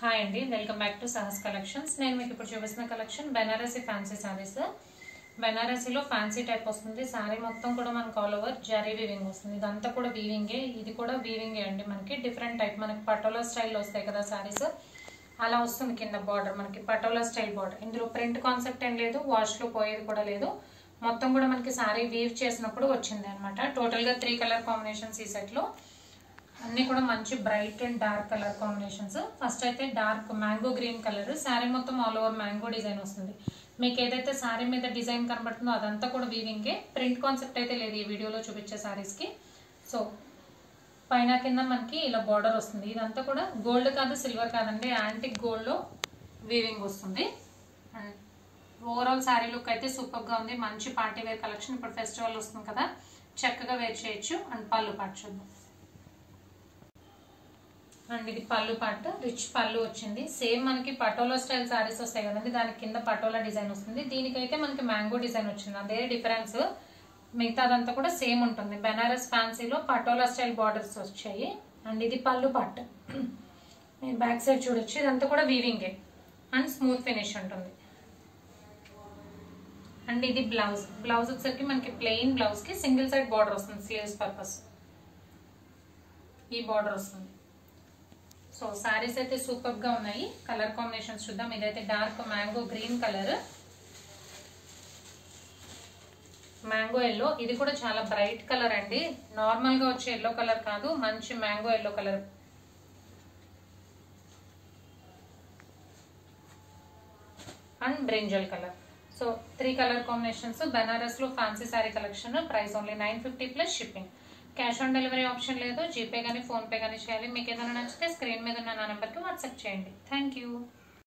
Hi అండి, welcome back to Sahas collections. నేను మీకు ఇప్పుడు చూపిస్తున్న కలెక్షన్ బెనారసీ ఫ్యాన్సీ సారీస్. బెనారసీలో ఫ్యాన్సీ టైప్ వస్తుంది. సారీ మొత్తం కూడా మనకు ఆల్ ఓవర్ జరీ వీవింగ్ వస్తుంది. ఇదంతా కూడా వీవింగే, ఇది కూడా వీవింగే అండి. మనకి డిఫరెంట్ టైప్, మనకి పటోలా స్టైల్లో వస్తాయి కదా సారీస్, అలా వస్తుంది. కింద బార్డర్ మనకి పటోలా స్టైల్ బార్డర్. ఇందులో ప్రింట్ కాన్సెప్ట్ ఏం లేదు, వాష్లో పోయేది కూడా లేదు. మొత్తం కూడా మనకి సారీ వీవ్ చేసినప్పుడు వచ్చింది అనమాట. టోటల్గా 3 కలర్ కాంబినేషన్స్ ఈ సెట్లో. అన్ని కూడా మంచి bright and dark colour combinations. First అయితే dark mango green colour. Sari మొత్తం ఆల్ ఓవర్ మ్యాంగో డిజైన్ వస్తుంది. మీకు ఏదైతే శారీ మీద డిజైన్ కనబడుతుందో అదంతా కూడా వీవింగే, ప్రింట్ కాన్సెప్ట్ అయితే లేదు ఈ వీడియోలో చూపించే శారీస్కి. సో పైన కింద మనకి ఇలా బార్డర్ వస్తుంది. ఇదంతా కూడా గోల్డ్ కాదు, సిల్వర్ కాదండి, యాంటిక్ గోల్డ్లో వీవింగ్ వస్తుంది. అండ్ ఓవరాల్ శారీ లుక్ అయితే సూపర్గా ఉంది. మంచి పార్టీ వేర్ కలెక్షన్. ఇప్పుడు ఫెస్టివల్ వస్తుంది కదా, చక్కగా వేర్ చేయొచ్చు. అండ్ పళ్ళు పాటు చూద్దాం. అండ్ ఇది పళ్ళు పార్ట్, రిచ్ పళ్ళు వచ్చింది. సేమ్ మనకి పటోలా స్టైల్ సారీస్ వస్తాయి కదండి, దానికి కింద పటోలా డిజైన్ వస్తుంది. దీనికైతే మనకి మ్యాంగో డిజైన్ వచ్చింది, అదే డిఫరెన్స్. మిగతాదంతా కూడా సేమ్ ఉంటుంది. బెనారస్ ఫ్యాన్సీలో పటోలా స్టైల్ బార్డర్స్ వచ్చాయి. అండ్ ఇది పళ్ళు పార్ట్, మీరు బ్యాక్ సైడ్ చూడొచ్చు. ఇదంతా కూడా వీవింగే అండ్ స్మూత్ ఫినిష్ ఉంటుంది. అండ్ ఇది బ్లౌజ్. బ్లౌజ్ వచ్చేసరికి మనకి ప్లెయిన్ బ్లౌజ్ కి సింగిల్ సైడ్ బార్డర్ వస్తుంది, స్లీవ్స్ పర్పస్ ఈ బార్డర్ వస్తుంది. సో సారీస్ అయితే సూపర్ గా ఉన్నాయి. కలర్ కాంబినేషన్స్ చూద్దాం. ఇదైతే dark mango green colour, mango yellow. ఇది కూడా చాలా బ్రైట్ కలర్ అండి, నార్మల్ గా వచ్చే ఎల్లో కలర్ కాదు, మంచి mango yellow colour. And brinjal colour. So 3 colour combinations. Banaras లో fancy sari collection. Price only 950 plus shipping. Cash on delivery option లేదు. జీపే కానీ ఫోన్పే కానీ చేయాలి. మీకు ఏదైనా నచ్చితే స్క్రీన్ మీద ఉన్న నా నెంబర్కి వాట్సాప్ చేయండి. Thank you.